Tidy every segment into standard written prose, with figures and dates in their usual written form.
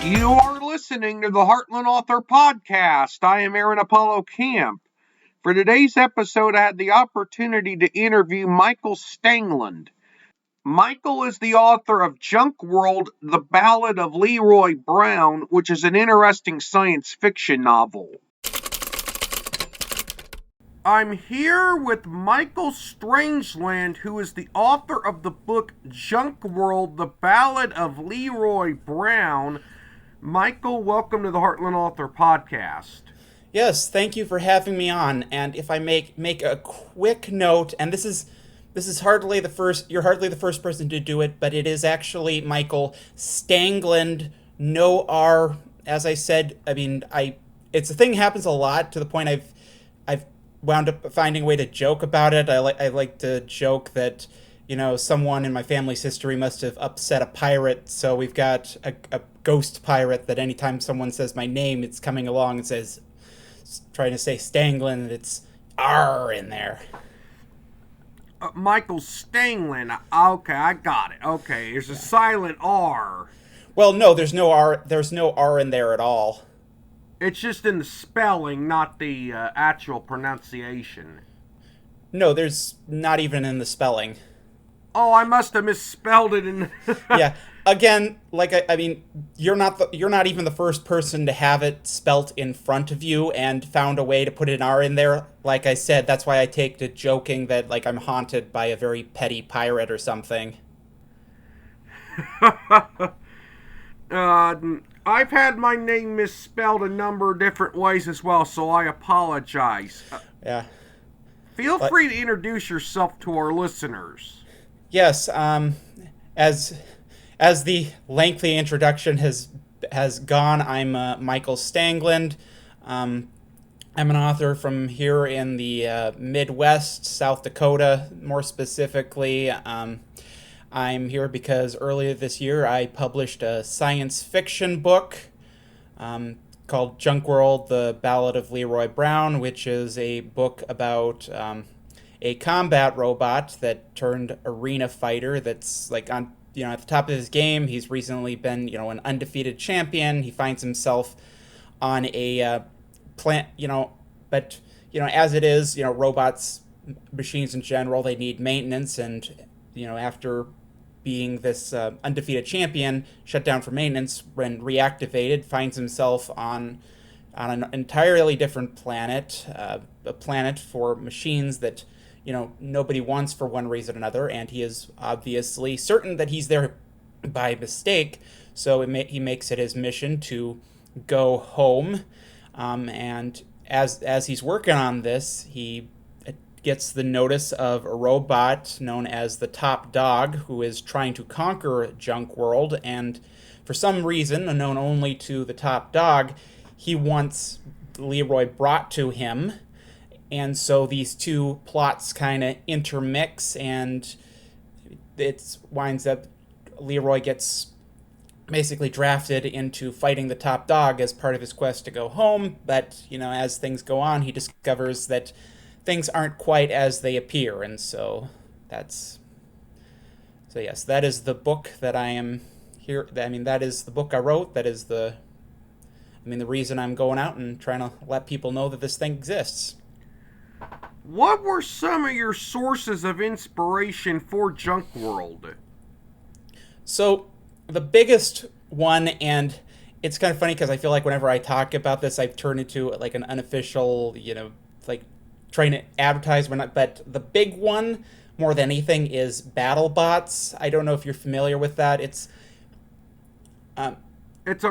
You are listening to the Heartland Author Podcast. I am Aaron Apollo Camp. For today's episode, I had the opportunity to interview Michael Stangeland. Michael is the author of Junkworld, the Ballad of LeRoy Brown, which is an interesting science fiction novel. I'm here with Michael Stangeland, who is the author of the book Junkworld, the Ballad of LeRoy Brown. Michael, welcome to the Heartland Author Podcast. Yes, thank you for having me on. And if I make a quick note, and this is hardly the first, you're hardly the first person to do it, but it is actually Michael Stangeland, no R. As I said, it's a thing that happens a lot to the point I've wound up finding a way to joke about it. I like to joke that, someone in my family's history must have upset a pirate, so we've got a ghost pirate that anytime someone says my name, it's coming along and says, trying to say Stangeland, it's R in there. Michael Stangeland. Okay, I got it. Okay, there's a silent R. Well, no, there's no R in there at all. It's just in the spelling, not the actual pronunciation. No, there's not even in the spelling. Oh, I must have misspelled it in... Yeah, again, you're not even the first person to have it spelt in front of you and found a way to put an R in there. Like I said, that's why I take to joking that, I'm haunted by a very petty pirate or something. I've had my name misspelled a number of different ways as well, so I apologize. Yeah. Feel free to introduce yourself to our listeners. Yes, as the lengthy introduction has gone, I'm Michael Stangeland. I'm an author from here in the Midwest, South Dakota, more specifically. I'm here because earlier this year I published a science fiction book called Junkworld, the Ballad of LeRoy Brown, which is a book about a combat robot that turned arena fighter that's at the top of his game. He's recently been, an undefeated champion. He finds himself on a plant, but, as it is, robots, machines in general, they need maintenance. And, after being this undefeated champion, shut down for maintenance, when reactivated, finds himself on an entirely different planet, a planet for machines that, nobody wants for one reason or another, and he is obviously certain that he's there by mistake, so he makes it his mission to go home, and as he's working on this, he gets the notice of a robot known as the Top Dog, who is trying to conquer Junkworld, and for some reason, unknown only to the Top Dog, he wants LeRoy brought to him. And so these two plots kind of intermix, and it winds up LeRoy gets basically drafted into fighting the Top Dog as part of his quest to go home. But, as things go on, he discovers that things aren't quite as they appear. And so yes, that is the book that I am here. That is the book I wrote. That is the reason I'm going out and trying to let people know that this thing exists. What were some of your sources of inspiration for Junkworld? So, the biggest one, and it's kind of funny because I feel like whenever I talk about this, I've turned into an unofficial, trying to advertise, but the big one, more than anything, is BattleBots. I don't know if you're familiar with that. It's a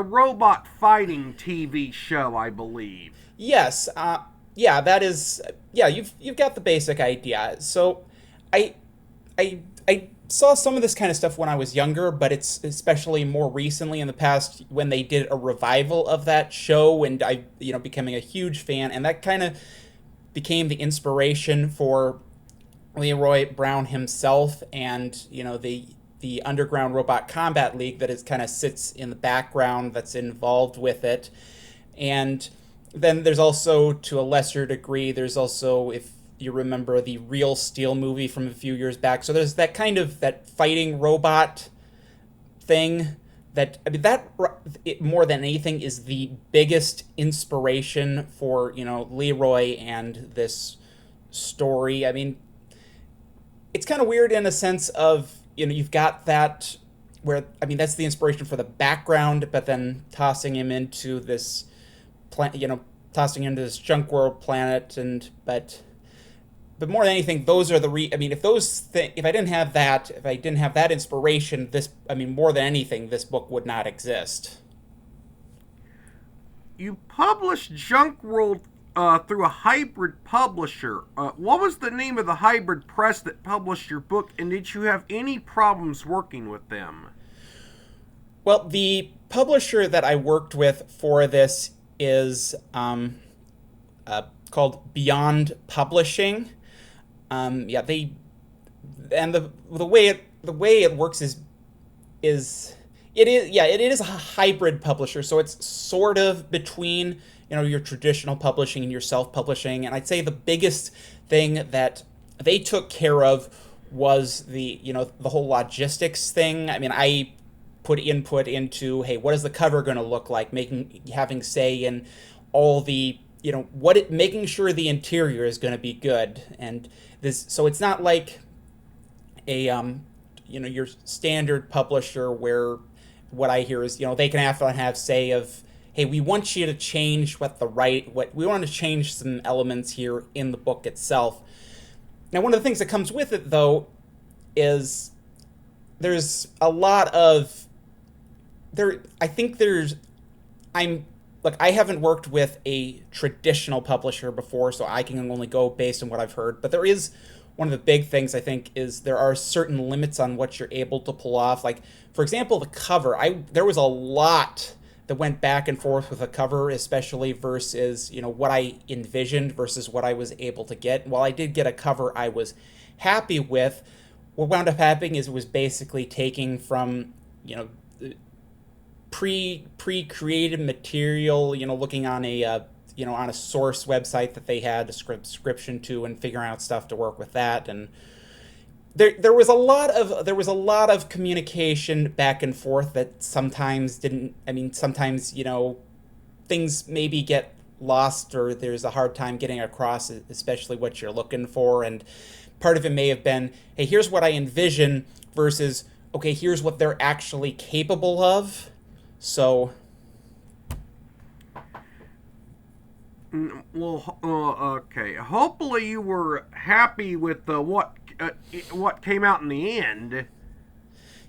robot fighting TV show, I believe. Yes, yeah, that is. Yeah, you've got the basic idea. So, I saw some of this kind of stuff when I was younger, but it's especially more recently in the past when they did a revival of that show, and I becoming a huge fan, and that kind of became the inspiration for LeRoy Brown himself, and the Underground Robot Combat League that is kind of sits in the background that's involved with it, and then there's also, to a lesser degree, there's also, if you remember, the Real Steel movie from a few years back. So there's that kind of, that fighting robot thing that I mean that it, more than anything is the biggest inspiration for Leroy and this story. I mean, it's kind of weird in a sense of you've got that where I mean that's the inspiration for the background, but then tossing him into this tossing him into this Junkworld planet, and but more than anything, those are I mean, if I didn't have that inspiration, this I mean, more than anything, this book would not exist. You published Junkworld through a hybrid publisher. What was the name of the hybrid press that published your book, and did you have any problems working with them? Well, the publisher that I worked with for this is called Beyond Publishing. Yeah, they and the way it works is it is a hybrid publisher, so it's sort of between your traditional publishing and your self-publishing. And I'd say the biggest thing that they took care of was the whole logistics thing. I mean, I put input into, hey, what is the cover going to look like, having say in all the making sure the interior is going to be good. And this, so it's not like a your standard publisher where what I hear is they can have say of, hey, we want you to change we want to change some elements here in the book itself. Now, one of the things that comes with it, though, is there's a lot of I haven't worked with a traditional publisher before, so I can only go based on what I've heard. But there is one of the big things I think is there are certain limits on what you're able to pull off. Like, for example, the cover. There was a lot that went back and forth with the cover, especially versus what I envisioned versus what I was able to get. While I did get a cover I was happy with, what wound up happening is it was basically taking from pre-created material, looking on a on a source website that they had a subscription to, and figuring out stuff to work with that. And there was a lot of communication back and forth that sometimes didn't. I mean, sometimes things maybe get lost, or there's a hard time getting across, especially what you're looking for. And part of it may have been, hey, here's what I envision versus, okay, here's what they're actually capable of. So, well, okay. Hopefully, you were happy with what came out in the end.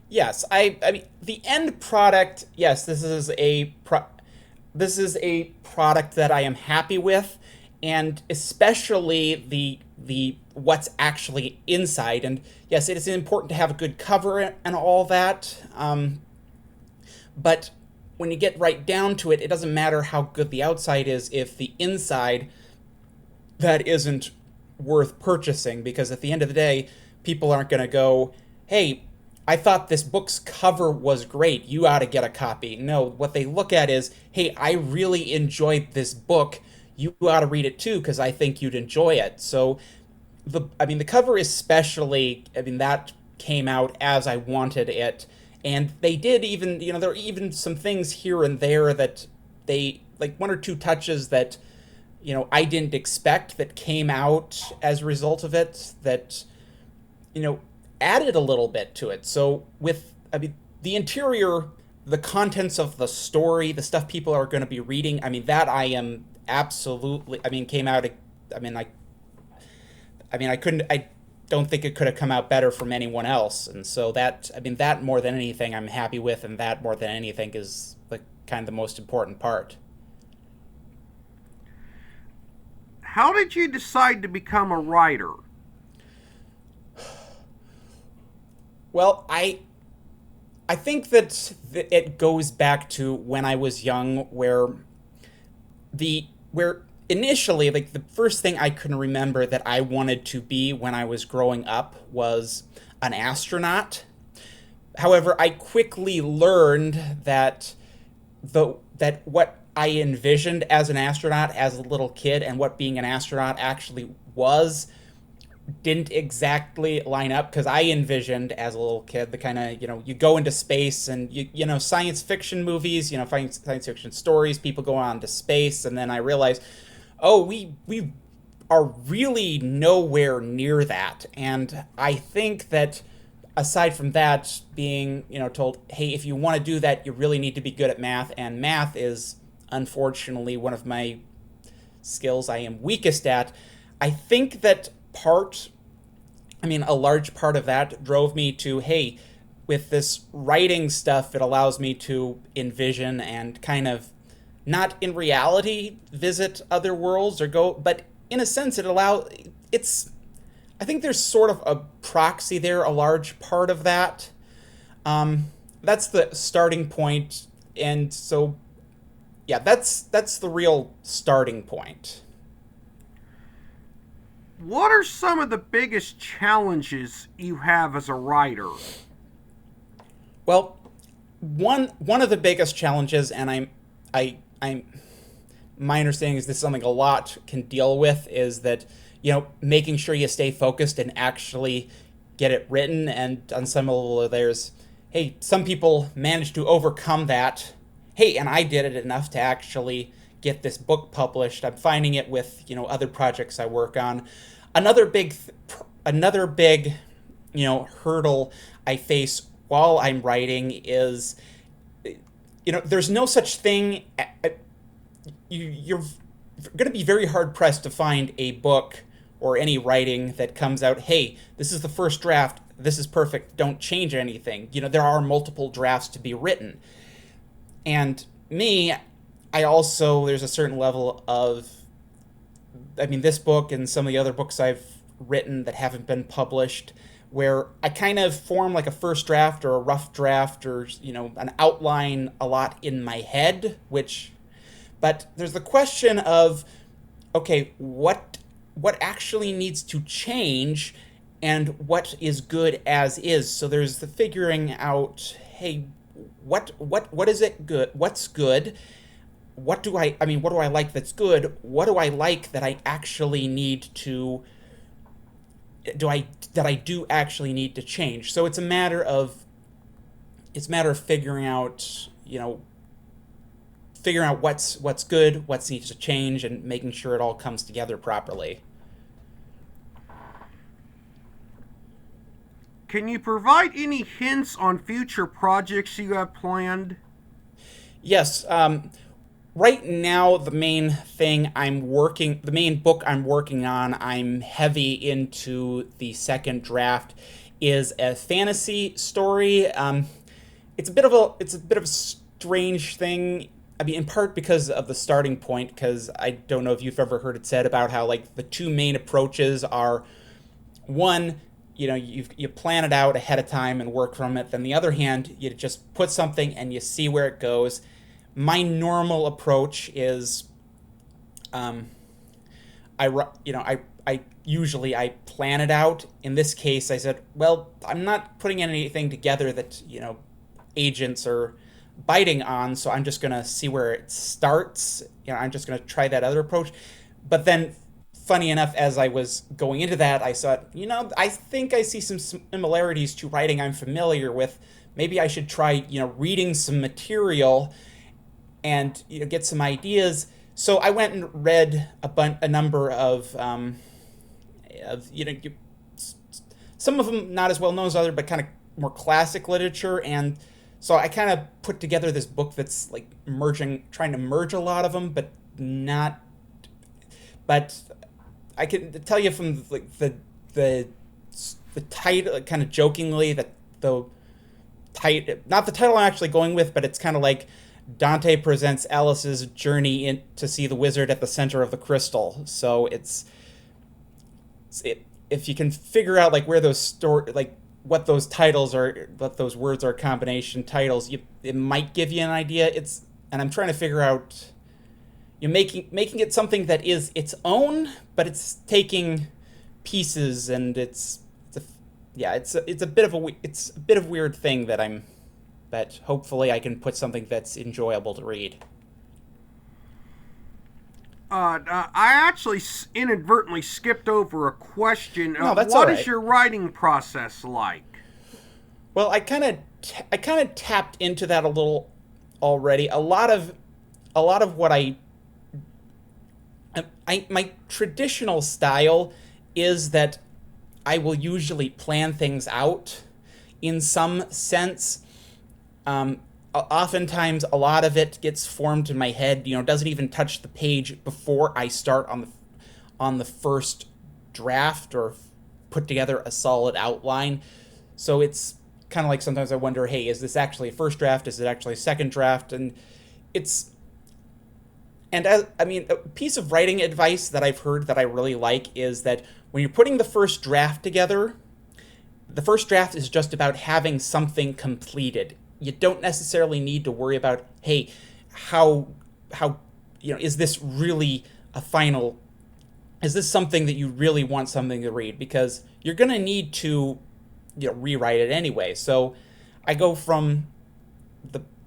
Yes, I mean the end product. Yes, this is a product that I am happy with, and especially the what's actually inside. And yes, it is important to have a good cover and all that. But when you get right down to it, it doesn't matter how good the outside is if the inside, that isn't worth purchasing, because at the end of the day, people aren't going to go, hey, I thought this book's cover was great, you ought to get a copy. No, what they look at is, hey, I really enjoyed this book, you ought to read it too, because I think you'd enjoy it. So, the cover especially, that came out as I wanted it. And they did even, there are even some things here and there that they, like one or two touches that, I didn't expect that came out as a result of it that, added a little bit to it. So the interior, the contents of the story, the stuff people are going to be reading, that I am absolutely, came out, I don't think it could have come out better from anyone else. And so that more than anything I'm happy with, and that more than anything is kind of the most important part. How did you decide to become a writer? Well, I think that it goes back to when I was young, where initially, the first thing I can remember that I wanted to be when I was growing up was an astronaut. However, I quickly learned that what I envisioned as an astronaut as a little kid and what being an astronaut actually was didn't exactly line up because I envisioned as a little kid the kind of, you go into space and science fiction movies, science fiction stories, people go on to space, and then I realized, oh, we are really nowhere near that. And I think that aside from that, being told, hey, if you want to do that, you really need to be good at math, and math is unfortunately one of my skills I am weakest at. I think that a large part of that drove me to, hey, with this writing stuff, it allows me to envision and kind of not in reality visit other worlds or go, but in a sense I think there's sort of a proxy there, a large part of that. That's the starting point, and so yeah, that's the real starting point. What are some of the biggest challenges you have as a writer? Well, one of the biggest challenges, and I'm my understanding is this is something a lot can deal with, is that making sure you stay focused and actually get it written. And on some level, there's, hey, some people manage to overcome that. Hey, and I did it enough to actually get this book published. I'm finding it with other projects I work on. Another big hurdle I face while I'm writing is there's no such thing. You're going to be very hard pressed to find a book or any writing that comes out, hey, this is the first draft, this is perfect, don't change anything. There are multiple drafts to be written. And me, there's a certain level of, this book and some of the other books I've written that haven't been published, where I kind of form like a first draft or a rough draft or, an outline a lot in my head, but there's the question of, okay, what actually needs to change and what is good as is. So there's the figuring out, hey, what is it good? What's good? What do I like that's good? What do I like that I actually need to that I do actually need to change? So it's a matter of figuring out, what's good, what needs to change, and making sure it all comes together properly. Can you provide any hints on future projects you have planned? Yes. Right now, the main book I'm working on, I'm heavy into the second draft, is a fantasy story. It's a bit of a strange thing. In part because of the starting point, because I don't know if you've ever heard it said about how, like, the two main approaches are, one, you plan it out ahead of time and work from it. Then the other hand, you just put something and you see where it goes. My normal approach is, I usually plan it out. In this case, I said, well, I'm not putting anything together that agents are biting on, so I'm just gonna see where it starts. I'm just gonna try that other approach. But then, funny enough, as I was going into that, I thought, I think I see some similarities to writing I'm familiar with. Maybe I should try, reading some material and get some ideas. So I went and read a number of some of them not as well known as other, but kind of more classic literature. And so I kind of put together this book that's like trying to merge a lot of them, but not. But I can tell you from like the title, kind of jokingly, that the title, not the title I'm actually going with, but it's kind of like Dante presents Alice's journey in to see the wizard at the center of the crystal. So if you can figure out like where those what those titles are, what those words are combination titles, it might give you an idea. And I'm trying to figure out, making it something that is its own, but it's taking pieces, and it's a bit of weird thing that hopefully I can put something that's enjoyable to read. I actually inadvertently skipped over a question. No, that's What all right. is your writing process like? Well, I kind of tapped into that a little already. A lot of what my traditional style is that I will usually plan things out in some sense. Oftentimes, a lot of it gets formed in my head. Doesn't even touch the page before I start on the first draft or put together a solid outline. So it's kind of like sometimes I wonder, hey, is this actually a first draft? Is it actually a second draft? It's a piece of writing advice that I've heard that I really like is that when you're putting the first draft together, the first draft is just about having something completed. You don't necessarily need to worry about, hey, how is this really a final, is this something that you really want something to read? Because you're going to need to rewrite it anyway. So I go from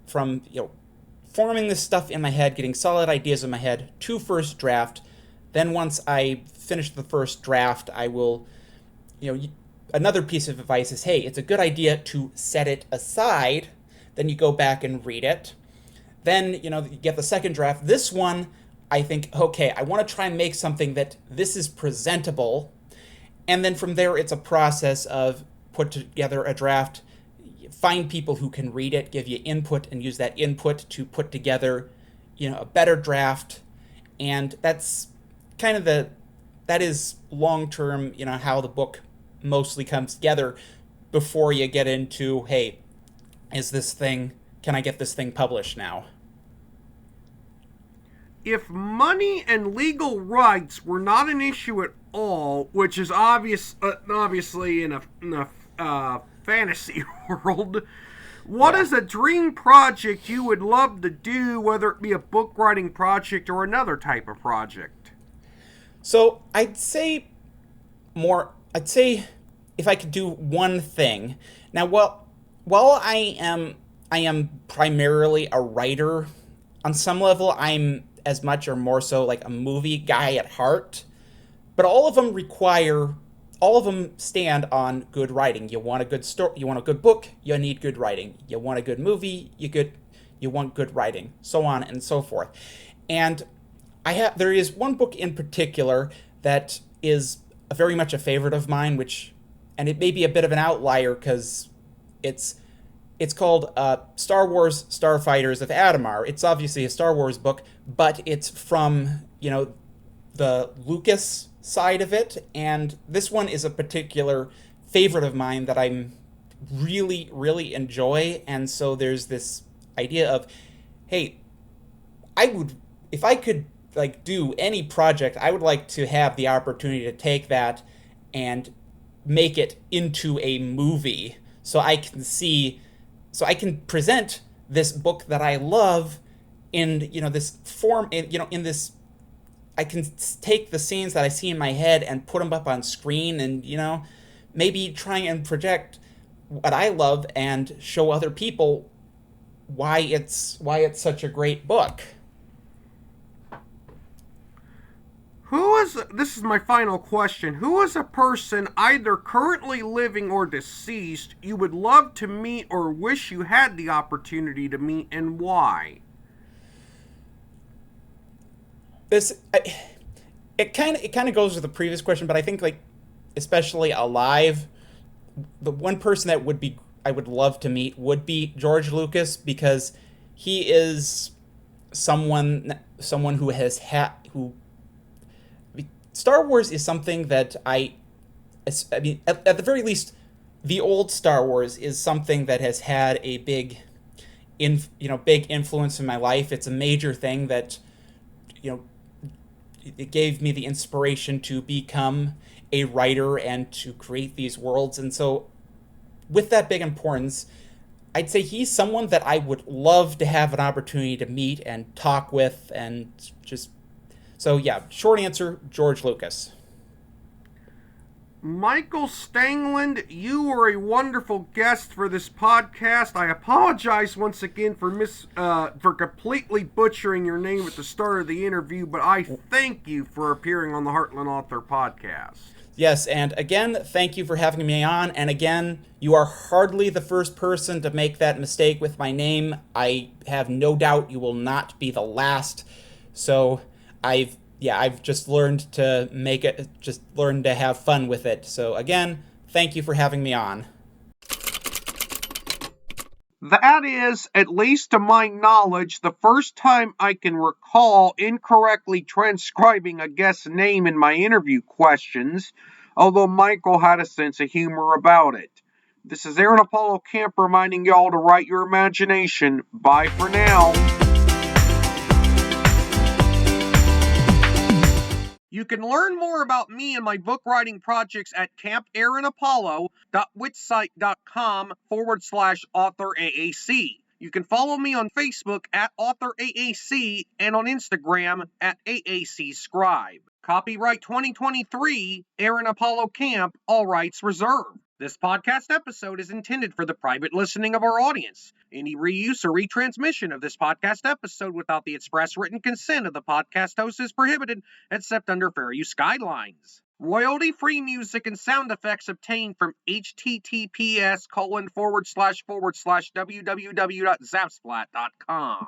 forming this stuff in my head, getting solid ideas in my head, to first draft. Then once I finish the first draft, I will, another piece of advice is, hey, it's a good idea to set it aside. Then you go back and read it. Then, you get the second draft. This one, I think, okay, I want to try and make something that this is presentable. And then from there, it's a process of put together a draft, find people who can read it, give you input, and use that input to put together, a better draft. And that's kind of that is long-term, how the book mostly comes together before you get into, hey, can I get this thing published now? If money and legal rights were not an issue at all, which is obviously in a fantasy world, what is a dream project you would love to do, whether it be a book writing project or another type of project? So I'd say if I could do one thing. Now, while I am primarily a writer, on some level I'm as much or more so like a movie guy at heart, but all of them stand on good writing. You want a good story, you want a good book, you need good writing. You want a good movie, you want good writing, so on and so forth. And there is one book in particular that is very much a favorite of mine, and it may be a bit of an outlier because it's called Star Wars Starfighters of Adamar. It's obviously a Star Wars book, but it's from, the Lucas side of it. And this one is a particular favorite of mine that I'm really, really enjoy. And so there's this idea of, hey, if I could do any project, I would like to have the opportunity to take that and make it into a movie so I can present this book that I love in this form, in this. I can take the scenes that I see in my head and put them up on screen, and maybe try and project what I love and show other people why it's such a great book. This is my final question. Who is a person, either currently living or deceased, you would love to meet or wish you had the opportunity to meet, and why? It kind of goes with the previous question, but I think especially alive, the one person that I would love to meet would be George Lucas, because he is someone who has Star Wars is something that at the very least, the old Star Wars is something that has had a big influence in my life. It's a major thing that, it gave me the inspiration to become a writer and to create these worlds. And so with that big importance, I'd say he's someone that I would love to have an opportunity to meet and talk with, and just, so yeah, short answer, George Lucas. Michael Stangeland, you were a wonderful guest for this podcast. I apologize once again for completely butchering your name at the start of the interview, but I thank you for appearing on the Heartland Author Podcast. Yes, and again, thank you for having me on. And again, you are hardly the first person to make that mistake with my name. I have no doubt you will not be the last. So I've just learned to learned to have fun with it. So again, thank you for having me on. That is, at least to my knowledge, the first time I can recall incorrectly transcribing a guest's name in my interview questions, although Michael had a sense of humor about it. This is Aaron Apollo Camp reminding y'all to write your imagination. Bye for now. You can learn more about me and my book writing projects at campaaronapollo.wixsite.com/authoraac. You can follow me on Facebook at AuthorAAC and on Instagram at AACscribe. Copyright 2023, Aaron Apollo Camp, all rights reserved. This podcast episode is intended for the private listening of our audience. Any reuse or retransmission of this podcast episode without the express written consent of the podcast host is prohibited, except under fair use guidelines. Royalty-free music and sound effects obtained from https://www.zapsplat.com.